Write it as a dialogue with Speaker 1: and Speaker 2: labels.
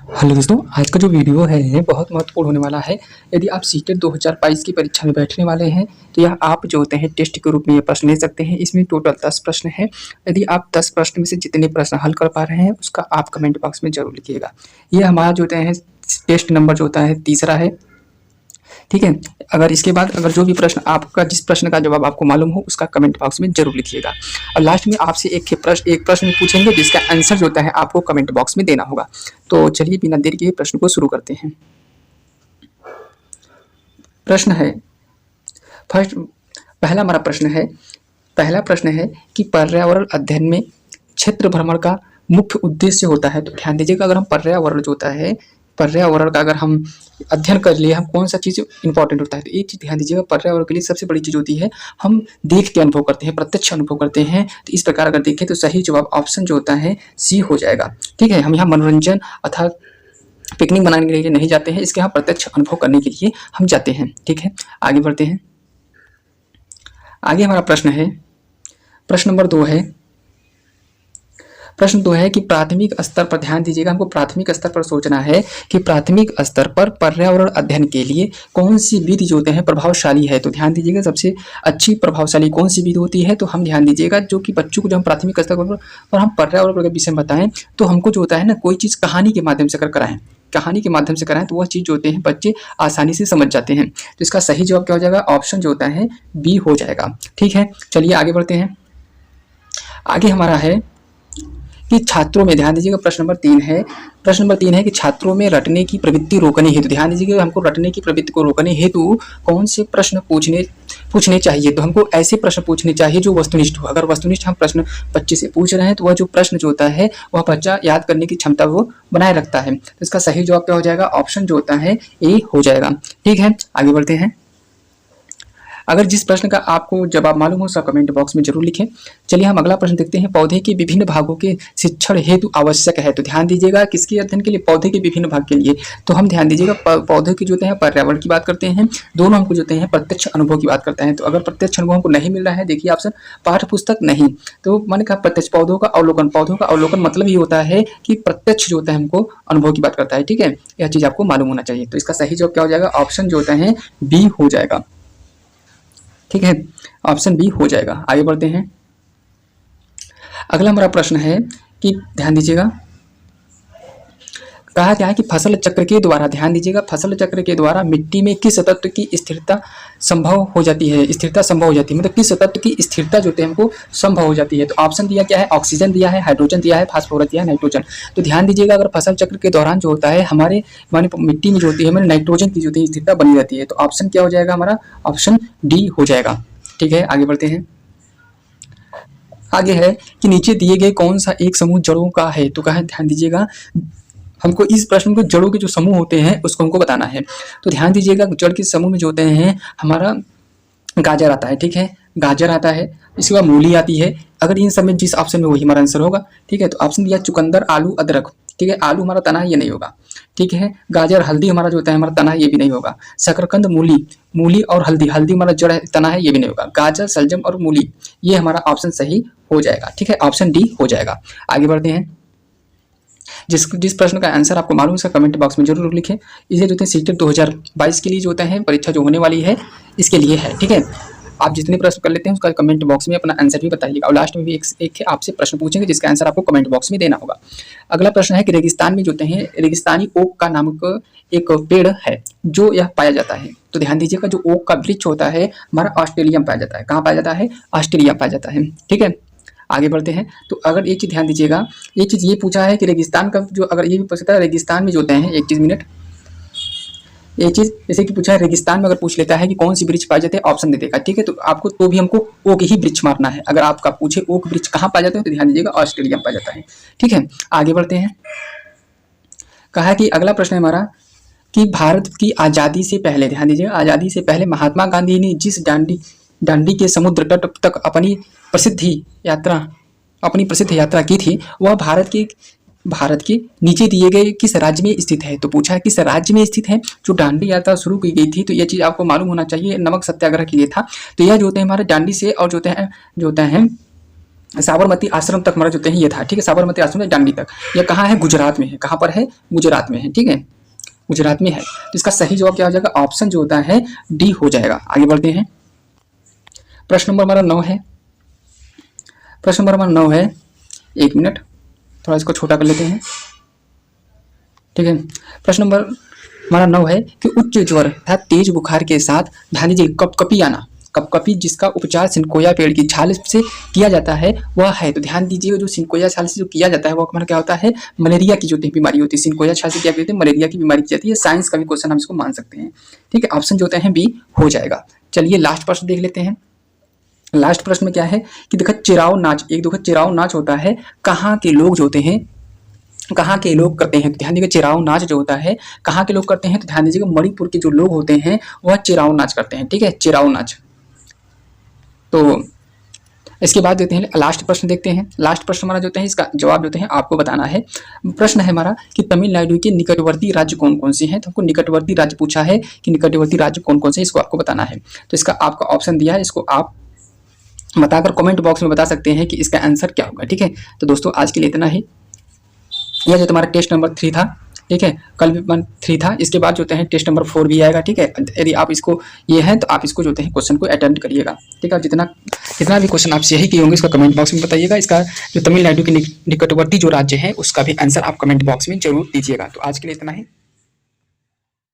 Speaker 1: Hello दोस्तों, आज का जो वीडियो है ये बहुत महत्वपूर्ण होने वाला है। यदि आप सीटेट 2022 की परीक्षा में बैठने वाले हैं तो यह आप जो होते हैं टेस्ट के रूप में ये प्रश्न ले सकते हैं। इसमें टोटल 10 प्रश्न हैं। यदि आप 10 प्रश्न में से जितने प्रश्न हल कर पा रहे हैं उसका आप कमेंट बॉक्स में जरूर लिखिएगा। ये हमारा जो होता है टेस्ट नंबर जो होता है तीसरा है, ठीक है। अगर इसके बाद अगर जो भी प्रश्न आपका जिस प्रश्न का जवाब आपको मालूम हो उसका कमेंट बॉक्स में जरूर लिखिएगा। और लास्ट में आपसे एक प्रश्न पूछेंगे जिसका आंसर जो होता है आपको कमेंट बॉक्स में देना होगा। तो चलिए बिना देर के प्रश्न को शुरू करते हैं। प्रश्न है पहला प्रश्न है कि पर्यावरण अध्ययन में क्षेत्र भ्रमण का मुख्य उद्देश्य होता है। तो ध्यान दीजिएगा, अगर हम पर्यावरण जो होता है पर्यावरण का अगर हम अध्ययन कर लिए हम कौन सा चीज़ इंपॉर्टेंट होता है, तो एक चीज़ ध्यान दीजिएगा, पर्यावरण के लिए सबसे बड़ी चीज़ होती है हम देख के अनुभव करते हैं, प्रत्यक्ष अनुभव करते हैं। तो इस प्रकार अगर देखें तो सही जवाब ऑप्शन जो होता है सी हो जाएगा, ठीक है। हम यहाँ मनोरंजन अर्थात पिकनिक मनाने के लिए नहीं जाते हैं, इसके यहाँ प्रत्यक्ष अनुभव करने के लिए हम जाते हैं, ठीक है। आगे बढ़ते हैं। आगे हमारा प्रश्न नंबर 2 है। प्रश्न 2 है कि प्राथमिक स्तर पर ध्यान दीजिएगा, हमको प्राथमिक स्तर पर सोचना है कि प्राथमिक स्तर पर पर्यावरण अध्ययन के लिए कौन सी विधि जो होते हैं प्रभावशाली है। तो ध्यान दीजिएगा, सबसे अच्छी प्रभावशाली कौन सी विधि होती है। तो हम ध्यान दीजिएगा जो कि बच्चों को जब हम प्राथमिक स्तर पर हम पर्यावरण के विषय में बताएं तो हमको जो होता है ना कोई चीज़ कहानी के माध्यम से कराएं तो वह चीज़ जो होते हैं बच्चे आसानी से समझ जाते हैं। तो इसका सही जवाब क्या हो जाएगा, ऑप्शन जो होता है बी हो जाएगा, ठीक है। चलिए आगे बढ़ते हैं। आगे हमारा है कि छात्रों में ध्यान दीजिएगा, प्रश्न नंबर 3 है कि छात्रों में रटने की प्रवृत्ति रोकने हेतु, ध्यान दीजिएगा हमको रटने की प्रवृत्ति को रोकने हेतु कौन से प्रश्न पूछने चाहिए। तो हमको ऐसे प्रश्न पूछने चाहिए जो वस्तुनिष्ठ हो। अगर वस्तुनिष्ठ हम प्रश्न बच्चे से पूछ रहे हैं तो वह जो प्रश्न जो होता है वह बच्चा याद करने की क्षमता वो बनाए रखता है। तो इसका सही जवाब क्या हो जाएगा, ऑप्शन जो होता है ए हो जाएगा, ठीक है। आगे बढ़ते हैं। अगर जिस प्रश्न का आपको जवाब मालूम हो उसका कमेंट बॉक्स में जरूर लिखें। चलिए हम अगला प्रश्न देखते हैं। पौधे के विभिन्न भागों के शिक्षण हेतु आवश्यक है। तो ध्यान दीजिएगा किसके अध्ययन के लिए, पौधे के विभिन्न भाग के लिए। तो हम ध्यान दीजिएगा पौधे के जो होते हैं पर्यावरण की बात करते हैं, दोनों हमको जो होते हैं प्रत्यक्ष अनुभव की बात करते हैं। तो अगर प्रत्यक्ष अनुभव हमको नहीं मिल रहा है, देखिए ऑप्शन पाठ्य पुस्तक नहीं, तो मैंने कहा प्रत्यक्ष पौधों का अवलोकन मतलब ये होता है कि प्रत्यक्ष जो होता है हमको अनुभव की बात करता है, ठीक है। यह चीज़ आपको मालूम होना चाहिए। तो इसका सही जवाब क्या हो जाएगा, ऑप्शन जो होता है बी हो जाएगा, ठीक है। ऑप्शन बी हो जाएगा। आगे बढ़ते हैं। अगला हमारा प्रश्न है कि ध्यान दीजिएगा, कहा क्या है कि फसल चक्र के द्वारा, ध्यान दीजिएगा फसल चक्र के द्वारा मिट्टी में किस तत्व की स्थिरता संभव हो जाती है। मतलब किस तत्व की स्थिरता जो होती है हमको संभव हो जाती है। तो ऑप्शन दिया क्या है, ऑक्सीजन दिया है, हाइड्रोजन दिया है, फास्फोरस दिया है, नाइट्रोजन। तो ध्यान दीजिएगा अगर फसल चक्र के दौरान जो होता है हमारे मिट्टी में जो होती है हमारे नाइट्रोजन की जो होती है स्थिरता बनी रहती है। तो ऑप्शन क्या हो जाएगा हमारा, ऑप्शन डी हो जाएगा, ठीक है। आगे बढ़ते हैं। आगे है कि नीचे दिए गए कौन सा एक समूह जड़ों का है। तो कहा ध्यान दीजिएगा हमको इस प्रश्न को जड़ों के जो समूह होते हैं उसको हमको बताना है। तो ध्यान दीजिएगा जड़ के समूह में जो होते हैं हमारा गाजर आता है, ठीक है, गाजर आता है, इसके बाद मूली आती है। अगर इन सब में जिस ऑप्शन में वही हमारा आंसर होगा, ठीक है। तो ऑप्शन दिया चुकंदर, आलू, अदरक, ठीक है। आलू हमारा तना है, ये नहीं होगा, ठीक है। गाजर, हल्दी हमारा जो होता है हमारा तना है, ये भी नहीं होगा। शकरकंद, मूली और हल्दी हमारा जड़ तना है, ये भी नहीं होगा। गाजर, सलजम और मूली, ये हमारा ऑप्शन सही हो जाएगा, ठीक है। ऑप्शन डी हो जाएगा। आगे बढ़ते हैं। जिस प्रश्न का आंसर आपको मालूम है उसका कमेंट बॉक्स में जरूर लिखें। इसे जो है सीटेट 2022 के लिए जो होता है परीक्षा जो होने वाली है इसके लिए है, ठीक है। आप जितने प्रश्न कर लेते हैं उसका कमेंट बॉक्स में अपना आंसर भी बताइएगा। और लास्ट में भी एक आपसे प्रश्न पूछेंगे जिसका आंसर आपको कमेंट बॉक्स में देना होगा। अगला प्रश्न है कि रेगिस्तान में जो होते हैं रेगिस्तानी ओक का नामक एक पेड़ है जो यह पाया जाता है। तो ध्यान दीजिएगा जो ओक का वृक्ष होता है हमारा ऑस्ट्रेलिया में पाया जाता है। कहाँ पाया जाता है, ऑस्ट्रेलिया में पाया जाता है, ठीक है। आगे बढ़ते हैं। तो अगर एक चीज़ ध्यान दीजिएगा, एक चीज़ ये पूछा है कि रेगिस्तान का जो, अगर ये भी पूछता है रेगिस्तान में जो होते हैं, एक चीज़ जैसे कि पूछा है रेगिस्तान में अगर पूछ लेता है कि कौन सी वृक्ष पाए जाते हैं, ऑप्शन दे देगा, ठीक है। तो आपको तो भी हमको ओक ही वृक्ष मारना है। अगर आपका पूछे ओक वृक्ष कहाँ पाए जाते हैं तो ध्यान दीजिएगा ऑस्ट्रेलिया में पाया जाता है, ठीक है। आगे बढ़ते हैं। कहा कि अगला प्रश्न है हमारा कि भारत की आज़ादी से पहले, ध्यान दीजिएगा आज़ादी से पहले महात्मा गांधी ने जिस दांडी के समुद्र तट तक अपनी प्रसिद्ध यात्रा की थी वह भारत के नीचे दिए गए किस राज्य में स्थित है। तो पूछा है किस राज्य में स्थित है जो दांडी यात्रा शुरू की गई थी। तो यह चीज़ आपको मालूम होना चाहिए, नमक सत्याग्रह के लिए था। तो यह जो होते हैं हमारे दांडी से और जो होता है साबरमती आश्रम तक हमारा जो है ये था, ठीक है। साबरमती आश्रम से दांडी तक, ये कहाँ है? गुजरात में है। कहाँ पर है? गुजरात में है, ठीक है, गुजरात में है। तो इसका सही जवाब क्या हो जाएगा? ऑप्शन जो होता है डी हो जाएगा। आगे बढ़ते हैं, प्रश्न नंबर हमारा 9 है। प्रश्न नंबर हमारा 9 है, 1 मिनट, थोड़ा इसको छोटा कर लेते हैं, ठीक है। प्रश्न नंबर हमारा 9 है कि उच्च ज्वर तथा तेज बुखार के साथ, ध्यान दीजिए, कपकपी आना, कपकपी जिसका उपचार सिनकोया पेड़ की छाल से किया जाता है वह है। तो ध्यान दीजिए, जो सिनकोया छाल से जो किया जाता है वो हमारा क्या होता है? मलेरिया की जो बीमारी होती है। सिनकोया छाल से क्या कहते हैं? मलेरिया की बीमारी की जाती है। साइंस का भी क्वेश्चन हम इसको मान सकते हैं, ठीक है। ऑप्शन जो होता है बी हो जाएगा। चलिए लास्ट प्रश्न देख लेते हैं। लास्ट प्रश्न में क्या है कि देखो चिराव नाच, एक देखो चिराव नाच होता है, कहाँ के लोग जो होते हैं, कहाँ के लोग करते हैं? तो ध्यान दीजिए, चिराव नाच जो होता है कहाँ के लोग करते हैं? तो ध्यान दीजिएगा, मणिपुर के जो लोग होते हैं वह चिराव नाच करते हैं, ठीक है, चिराव नाच। तो इसके बाद देते हैं लास्ट प्रश्न, देखते हैं। लास्ट प्रश्न हमारा जो है इसका जवाब जो है आपको बताना है। प्रश्न है हमारा कि तमिलनाडु के निकटवर्ती राज्य कौन कौन से हैं? तो हमको निकटवर्ती राज्य पूछा है कि निकटवर्ती राज्य कौन कौन से, इसको आपको बताना है। तो इसका आपका ऑप्शन दिया है, इसको आप बताकर कमेंट बॉक्स में बता सकते हैं कि इसका आंसर क्या होगा, ठीक है। तो दोस्तों आज के लिए इतना ही। यह जो तुम्हारा टेस्ट नंबर 3 था, ठीक है, कल भी 3 था। इसके बाद जो है टेस्ट नंबर 4 भी आएगा, ठीक है। यदि आप इसको ये है तो आप इसको जो है क्वेश्चन को अटेंड करिएगा, ठीक है। जितना भी क्वेश्चन आपसे यही किए होंगे इसका कमेंट बॉक्स में बताइएगा। इसका जो तमिलनाडु के निकटवर्ती जो राज्य है उसका भी आंसर आप कमेंट बॉक्स में जरूर दीजिएगा। तो आज के लिए इतना ही।